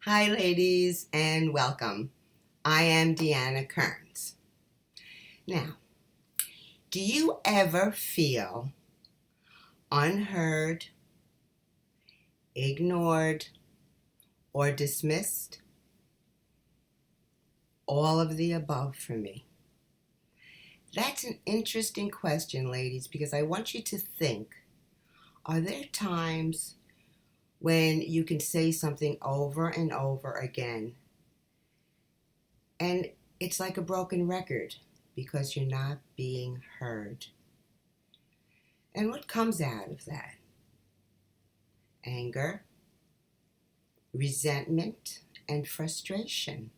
Hi, ladies, and welcome. I am Deanna Kearns. Now, do you ever feel unheard, ignored, or dismissed? All of the above for me. That's an interesting question, ladies, because I want you to think, are there times when you can say something over and over again and it's like a broken record because you're not being heard? And what comes out of that? Anger, resentment, and frustration.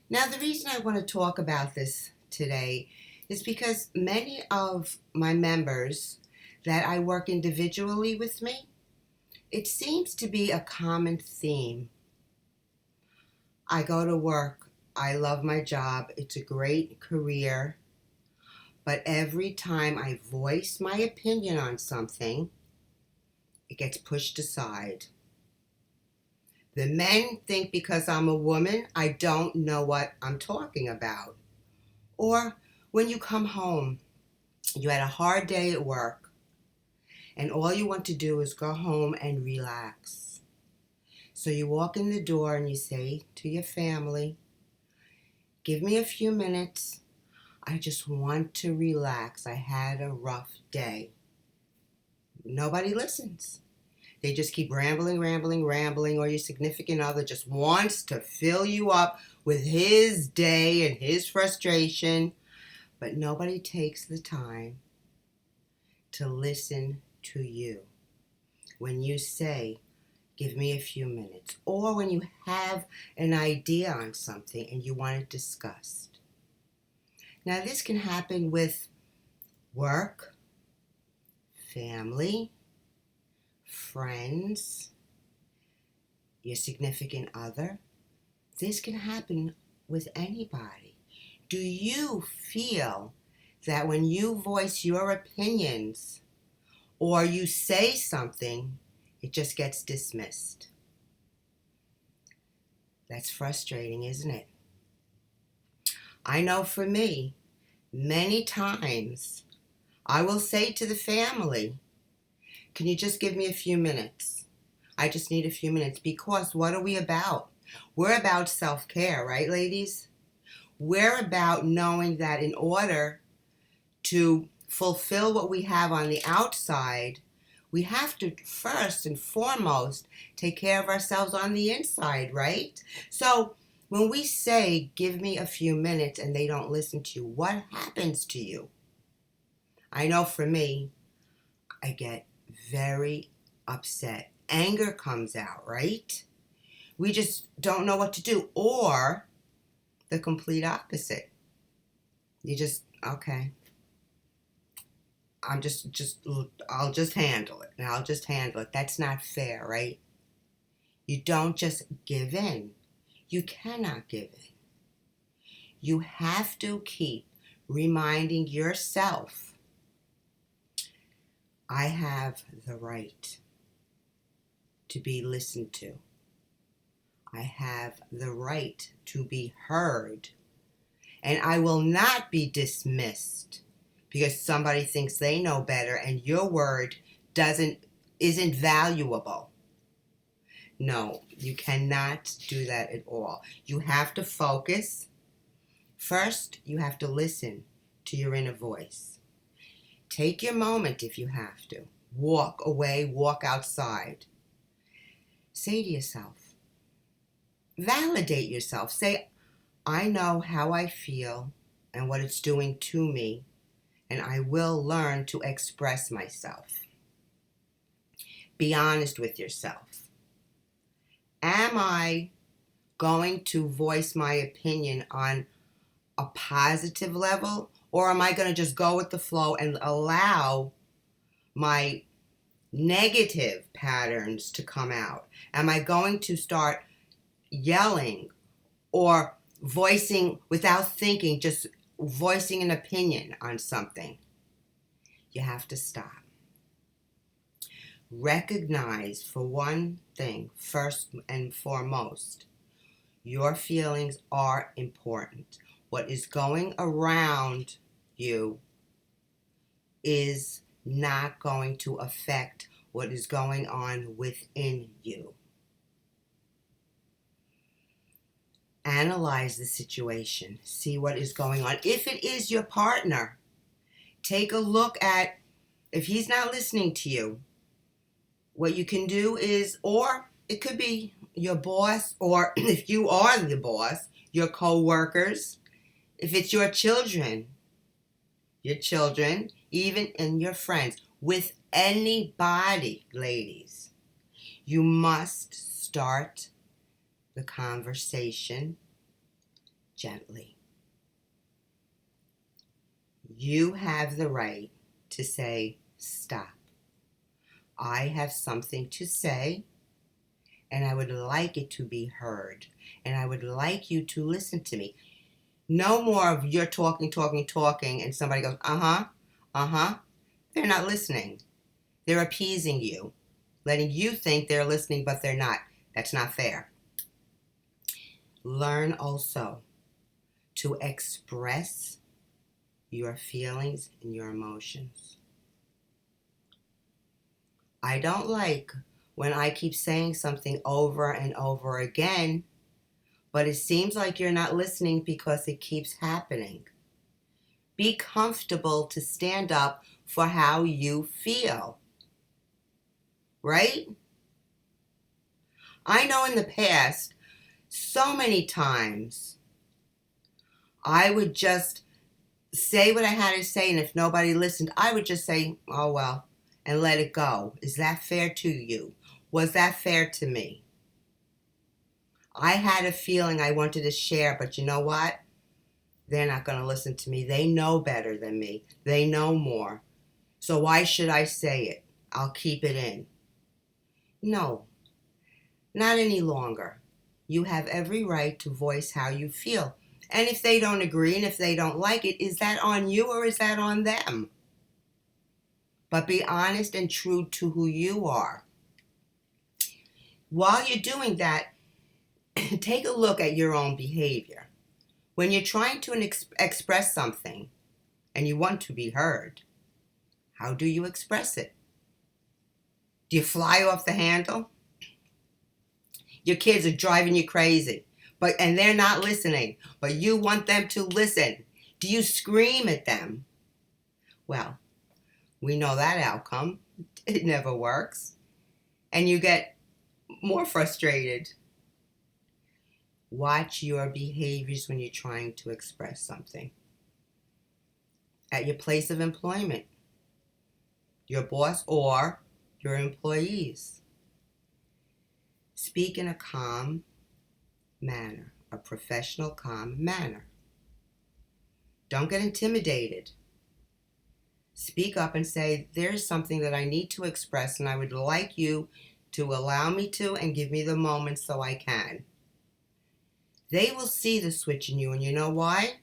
Now, the reason I want to talk about this today is because many of my members that I work individually with me, it seems to be a common theme. I go to work, I love my job, it's a great career, but every time I voice my opinion on something, it gets pushed aside. The men think because I'm a woman, I don't know what I'm talking about. Or when you come home, you had a hard day at work, and all you want to do is go home and relax. So you walk in the door and you say to your family, give me a few minutes. I just want to relax. I had a rough day. Nobody listens. They just keep rambling, or your significant other just wants to fill you up with his day and his frustration, but nobody takes the time to listen to you. When you say, give me a few minutes, or when you have an idea on something and you want it discussed. Now, this can happen with work, family, friends, your significant other. This can happen with anybody. Do you feel that when you voice your opinions or you say something, it just gets dismissed? That's frustrating, isn't it? I know for me, many times I will say to the family, can you just give me a few minutes? I just need a few minutes, because what are we about? We're about self-care, right, ladies? We're about knowing that in order to fulfill what we have on the outside, we have to first and foremost take care of ourselves on the inside, right? So when we say, give me a few minutes, and they don't listen to you, what happens to you? I know for me, I get very upset. Anger comes out, right? We just don't know what to do. Or the complete opposite. You just, okay, I'll just handle it. And I'll just handle it. That's not fair, right? You don't just give in. You cannot give in. You have to keep reminding yourself, I have the right to be listened to. I have the right to be heard. And I will not be dismissed because somebody thinks they know better and your word isn't valuable. No, you cannot do that at all. You have to focus. First, you have to listen to your inner voice. Take your moment if you have to. Walk away, walk outside. Say to yourself, validate yourself. Say, I know how I feel and what it's doing to me, and I will learn to express myself. Be honest with yourself. Am I going to voice my opinion on a positive level, or am I going to just go with the flow and allow my negative patterns to come out? Am I going to start yelling or voicing without thinking, just voicing an opinion on something? You have to stop. Recognize, for one thing, first and foremost, your feelings are important. What is going around you is not going to affect what is going on within you. Analyze the situation. See what is going on. If it is your partner, take a look at, if he's not listening to you, what you can do is, or it could be your boss, or if you are the boss, your co-workers, if it's your children, even and your friends, with anybody, ladies, you must start the conversation gently. You have the right to say, stop. I have something to say, and I would like it to be heard, and I would like you to listen to me. No more of you're talking, and somebody goes, They're not listening. They're appeasing you, letting you think they're listening, but they're not. That's not fair. Learn also to express your feelings and your emotions. I don't like when I keep saying something over and over again, but it seems like you're not listening because it keeps happening. Be comfortable to stand up for how you feel, right? I know in the past, so many times, I would just say what I had to say, and if nobody listened, I would just say, oh well, and let it go. Is that fair to you? Was that fair to me? I had a feeling I wanted to share, but you know what? They're not going to listen to me. They know better than me. They know more. So why should I say it? I'll keep it in. No, not any longer. You have every right to voice how you feel. And if they don't agree and if they don't like it, is that on you or is that on them? But be honest and true to who you are. While you're doing that, take a look at your own behavior. When you're trying to express something and you want to be heard, how do you express it? Do you fly off the handle? Your kids are driving you crazy, and they're not listening, but you want them to listen. Do you scream at them? Well, we know that outcome. It never works. And you get more frustrated. Watch your behaviors when you're trying to express something. At your place of employment, your boss or your employees. Speak in a calm manner, a professional, calm manner. Don't get intimidated. Speak up and say, there's something that I need to express and I would like you to allow me to and give me the moment so I can. They will see the switch in you, and you know why?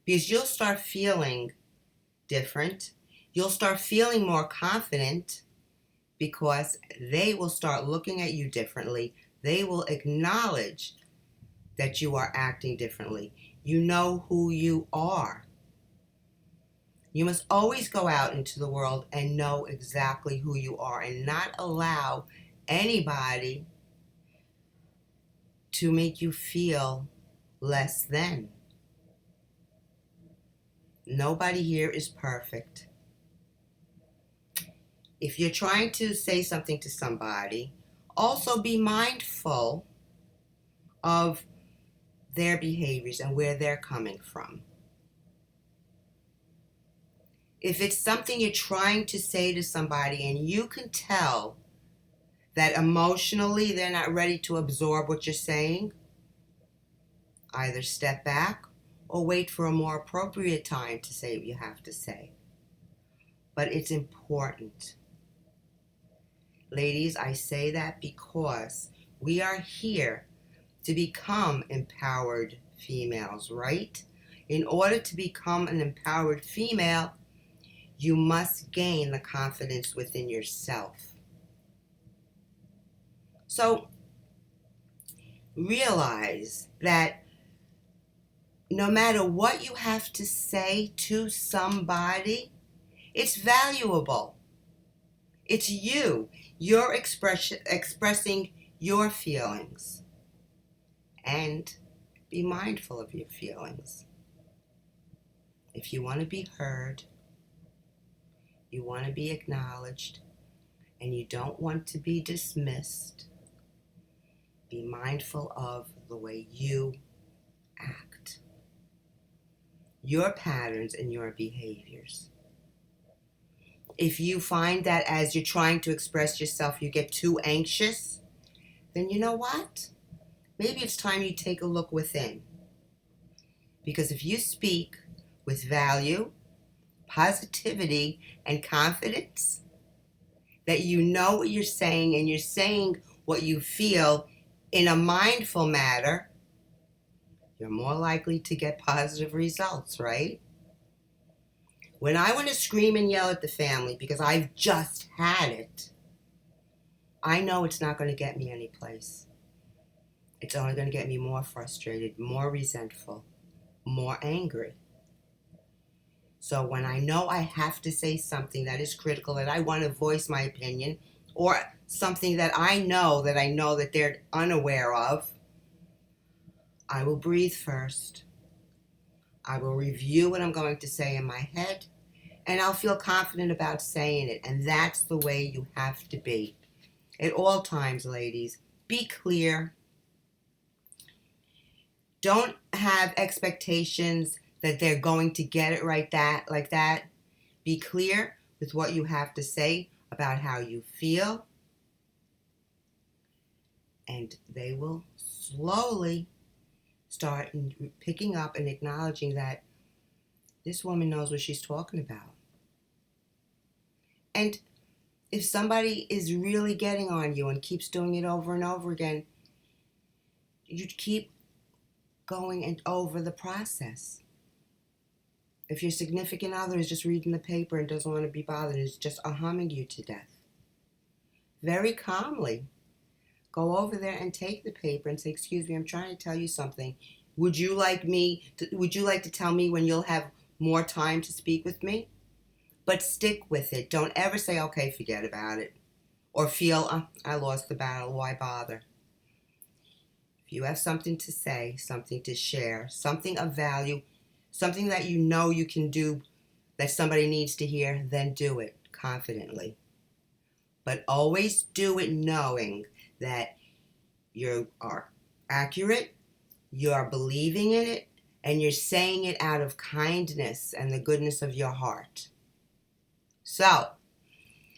Because you'll start feeling different. You'll start feeling more confident because they will start looking at you differently. They will acknowledge that you are acting differently. You know who you are. You must always go out into the world and know exactly who you are and not allow anybody to make you feel less than. Nobody here is perfect. If you're trying to say something to somebody, also be mindful of their behaviors and where they're coming from. If it's something you're trying to say to somebody and you can tell that emotionally they're not ready to absorb what you're saying, either step back or wait for a more appropriate time to say what you have to say. But it's important. Ladies, I say that because we are here to become empowered females, right? In order to become an empowered female, you must gain the confidence within yourself. So realize that no matter what you have to say to somebody, it's valuable. It's you. You're expressing your feelings. And be mindful of your feelings. If you want to be heard, you want to be acknowledged, and you don't want to be dismissed, be mindful of the way you act, your patterns and your behaviors. If you find that as you're trying to express yourself, you get too anxious, then you know what? Maybe it's time you take a look within. Because if you speak with value, positivity, and confidence, that you know what you're saying and you're saying what you feel in a mindful manner, you're more likely to get positive results, right? When I want to scream and yell at the family because I've just had it, I know it's not going to get me any place. It's only going to get me more frustrated, more resentful, more angry. So when I know I have to say something that is critical, that I want to voice my opinion, or something that I know that they're unaware of, I will breathe first. I will review what I'm going to say in my head, and I'll feel confident about saying it. And that's the way you have to be. At all times, ladies, be clear. Don't have expectations that they're going to get it right like that. Be clear with what you have to say about how you feel, and they will slowly start picking up and acknowledging that this woman knows what she's talking about. And if somebody is really getting on you and keeps doing it over and over again, you keep going and over the process. If your significant other is just reading the paper and doesn't want to be bothered, is just humming you to death, very calmly go over there and take the paper and say, "Excuse me, I'm trying to tell you something. Would you like to tell me when you'll have more time to speak with me?" But stick with it. Don't ever say, "Okay, forget about it," or feel, "I lost the battle, why bother?" If you have something to say, something to share, something of value, something that you know you can do that somebody needs to hear, then do it confidently. But always do it knowing that you are accurate, you are believing in it, and you're saying it out of kindness and the goodness of your heart. So,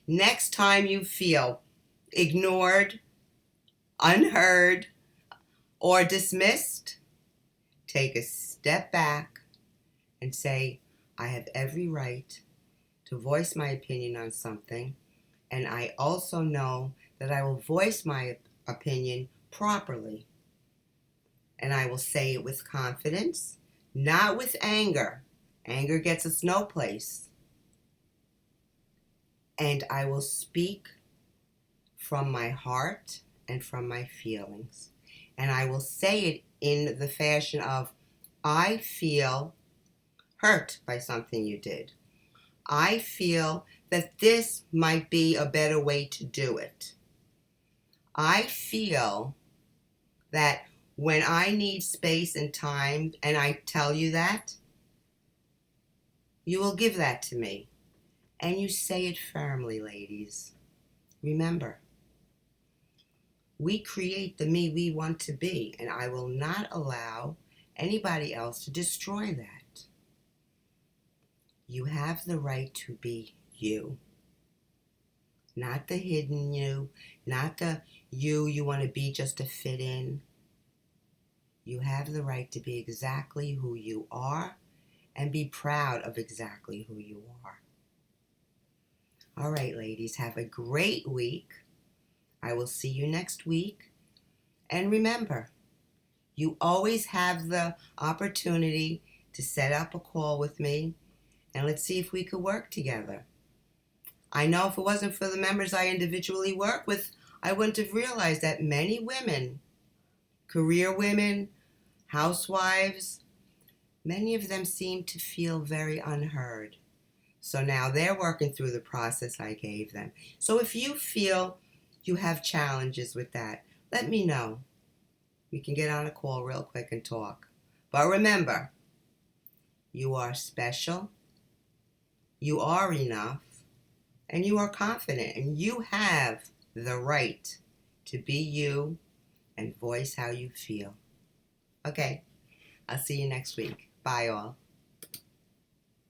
next time you feel ignored, unheard, or dismissed, take a step back and say, "I have every right to voice my opinion on something, and I also know that I will voice my opinion properly. And I will say it with confidence, not with anger. Anger gets us no place. And I will speak from my heart and from my feelings. And I will say it in the fashion of, I feel hurt by something you did. I feel that this might be a better way to do it. I feel that when I need space and time, and I tell you that, you will give that to me." And you say it firmly, ladies. Remember, we create the me we want to be, and I will not allow anybody else to destroy that. You have the right to be you. Not the hidden you, not the you want to be just to fit in. You have the right to be exactly who you are and be proud of exactly who you are. All right, ladies, have a great week. I will see you next week. And remember, you always have the opportunity to set up a call with me, and let's see if we could work together. I know if it wasn't for the members I individually work with, I wouldn't have realized that many women, career women, housewives, many of them seem to feel very unheard. So now they're working through the process I gave them. So if you feel you have challenges with that, let me know. We can get on a call real quick and talk. But remember, you are special, you are enough, and you are confident, and you have the right to be you and voice how you feel. Okay, I'll see you next week. Bye, all.